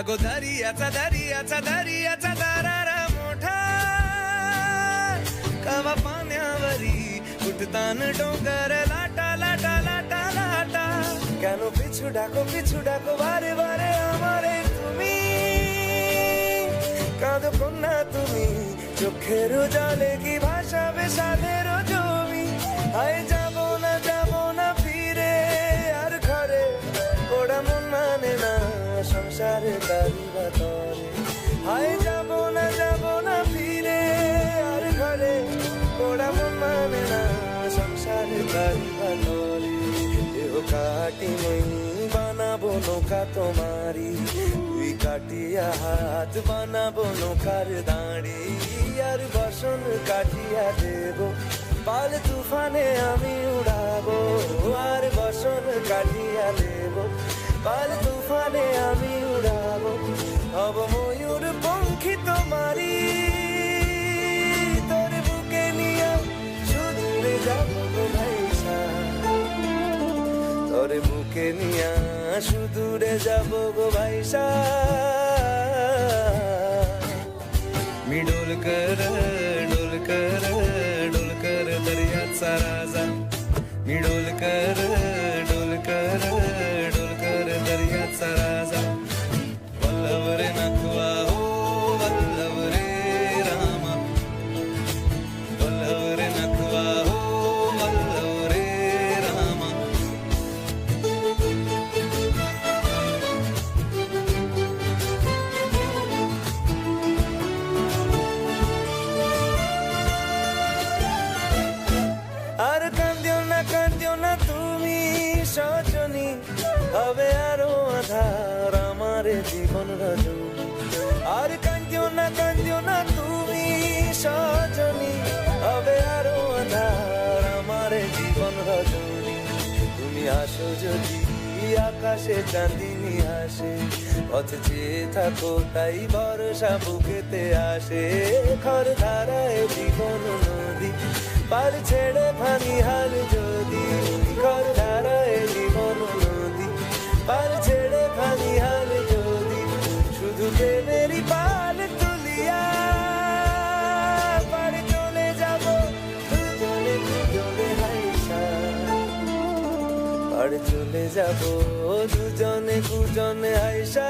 गो दर्याचा दर्याचा दर्याचा दरारा मोठा कवा पाण्यावरी उठतान डोंगर लाटा लाटा लाटा लाटा কেন পিছু ডাকো বারে বারে আমারে তুমি কাঁদো কন্যা তুমি চোখের জলে কি ভাসাবে সাধের জমি হায় যাব না ফিরে আর ঘরে ওরা মন মানে না সংসারে তারি বাতরে হায় যাব না ফিরে আর ঘরে ওরা মন মানে না সংসারে তারি বাতরে দেহ কাটি মই বানাবো নৌকা তোমারি তুই কাটিয়া হাত বানাবো নৌকার দাঁড়ি আর বসন কাটিয়া দেব পাল তুফানে আমি উড়াবো আর বসন কাটিয়া দেব পাল তুফানে আমি উড়াবো হব ময়ূর পঙ্খী তোমারি তোর বুকে নিয়ে সুদূরে যাবো গো ভাইসা তোর বুকে নিয়ে সুদূরে যাবো গো ভাইসা मी डोलकर दर्याचा राजा मी डोलकर दर्याचा राजा वल्लभ रे नखवा हो वल्लभ रे रामा वल्लभ रे नखवा हो वल्लभ रे रामा আর কাঁদিও না তুমি সজনী হবে আরো আধার আমারে জীবন রজনী আর কাঁদিও না তুমি সজনী হবে আরো আধার আমারে জীবন রজনী তুমি আসো যদি আকাশে চাঁদিনী হাসে পথ চেয়ে থাকো তাই ভরসা বুকেতে আসে খর ধারায় জীবন নদী পার ছেড়ে ভাঙি হাল যদি ঘর ধারায় জীবন নদী পার ছেড়ে ভাঙি হাল যদি শুধু প্রেমেরই পাল তুলিয়া পার চলে যাব দুজনে হাইসা পার চলে যাব দুজনে হাইসা